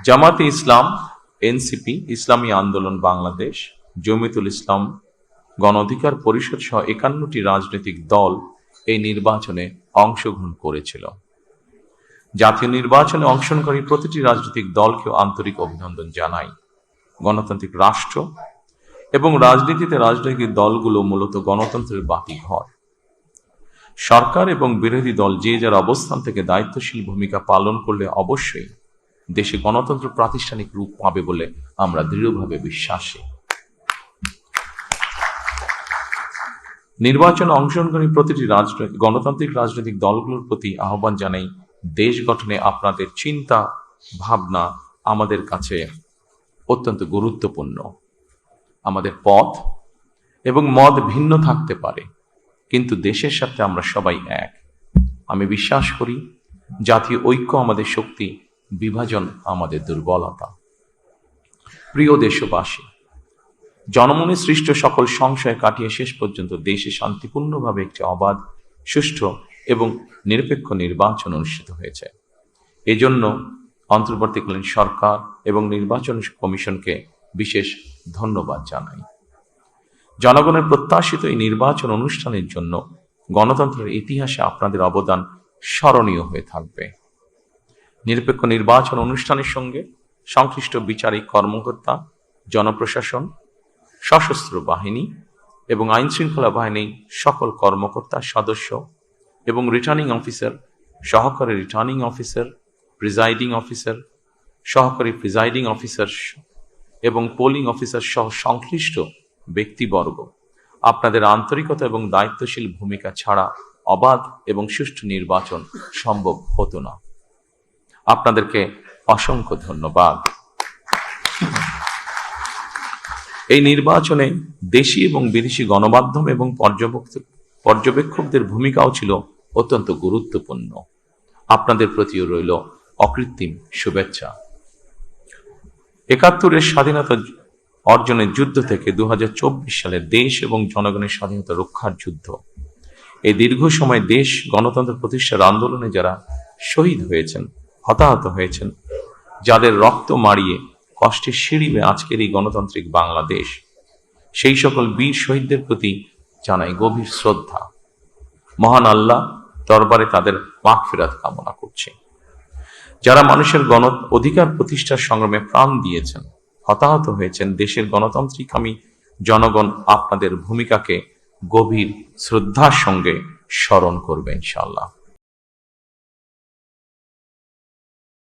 জামাতে ইসলাম, এনসিপি, ইসলামী আন্দোলন বাংলাদেশ, জমিয়তুল ইসলাম, গণ অধিকার পরিষদ সহ 51টি রাজনৈতিক দল এই নির্বাচনে অংশগ্রহণ করেছিল। জাতীয় নির্বাচনে অংশগ্রহণকারী প্রতিটি রাজনৈতিক দলকেও আন্তরিক অভিনন্দন জানাই। গণতান্ত্রিক রাষ্ট্র এবং রাজনীতিতে রাজনৈতিক দলগুলো মূলত গণতন্ত্রের বাতিঘর। সরকার এবং বিরোধী দল যে যার অবস্থান থেকে দায়িত্বশীল ভূমিকা পালন করলে অবশ্যই দেশে গণতন্ত্র প্রাতিষ্ঠানিক রূপ পাবে বলে আমরা দৃঢ়ভাবে বিশ্বাসী। নির্বাচনে অংশগ্রহণকারী প্রতিটি গণতান্ত্রিক রাজনৈতিক দলগুলোর প্রতি আহ্বান জানাই, দেশ গঠনে আপনাদের চিন্তা ভাবনা আমাদের কাছে অত্যন্ত গুরুত্বপূর্ণ। আমাদের পথ এবং মত ভিন্ন থাকতে পারে, কিন্তু দেশের সাথে আমরা সবাই এক। আমি বিশ্বাস করি জাতীয় ঐক্য আমাদের শক্তি, বিভাজন আমাদের দুর্বলতা। প্রিয় দেশবাসী, জনমনে সৃষ্ট সকল সংশয় কাটিয়ে শেষ পর্যন্ত দেশে শান্তিপূর্ণভাবে একটি অবাধ, সুষ্ঠু এবং নিরপেক্ষ নির্বাচন অনুষ্ঠিত হয়েছে। এজন্য অন্তর্বর্তীকালীন সরকার এবং নির্বাচন কমিশনকে বিশেষ ধন্যবাদ জানাই। জনগণের প্রত্যাশিত এই নির্বাচন অনুষ্ঠানের জন্য গণতন্ত্রের ইতিহাসে আপনাদের অবদান স্মরণীয় হয়ে থাকবে। নিরপেক্ষ নির্বাচন অনুষ্ঠানের সঙ্গে সংশ্লিষ্ট বিচারিক কর্মকর্তা, জনপ্রশাসন, সশস্ত্র বাহিনী এবং আইন শৃঙ্খলা বাহিনীর সকল কর্মকর্তা, সদস্য এবং রিটার্নিং অফিসার, সহকারী রিটার্নিং অফিসার, প্রিজাইডিং অফিসার, সহকারী প্রিজাইডিং অফিসার এবং পোলিং অফিসার সহ সংশ্লিষ্ট ব্যক্তিবর্গ, আপনাদের আন্তরিকতা এবং দায়িত্বশীল ভূমিকা ছাড়া অবাধ এবং সুষ্ঠু নির্বাচন সম্ভব হতো না। আপনাদেরকে অসংখ্য ধন্যবাদ। এই নির্বাচনে দেশি এবং বিদেশি গণমাধ্যম এবং পর্যবেক্ষকদের ভূমিকাও ছিল অত্যন্ত গুরুত্বপূর্ণ। আপনাদের প্রতিও রইল অকৃত্রিম শুভেচ্ছা। ৭১-এর স্বাধীনতা অর্জনের যুদ্ধ থেকে ২০২৪ সালে দেশ এবং জনগণের স্বাধীনতা রক্ষার যুদ্ধ, এই দীর্ঘ সময় দেশ গণতন্ত্র প্রতিষ্ঠার আন্দোলনে যারা শহীদ হয়েছেন, হতাহত হয়েছেন, যাদের রক্ত মাড়িয়ে কষ্টের সিঁড়ি বেয়ে আজকের এই গণতান্ত্রিক বাংলাদেশ, সেই সকল বীর শহীদদের প্রতি জানাই গভীর শ্রদ্ধা। মহান আল্লাহ দরবারে তাদের মাগফিরাত কামনা করছে। যারা মানুষের গণ অধিকার প্রতিষ্ঠার সংগ্রামে প্রাণ দিয়েছেন, হতাহত হয়েছেন, দেশের গণতান্ত্রিকামী জনগণ আপনাদের ভূমিকাকে গভীর শ্রদ্ধার সঙ্গে স্মরণ করবে ইনশাআল্লাহ।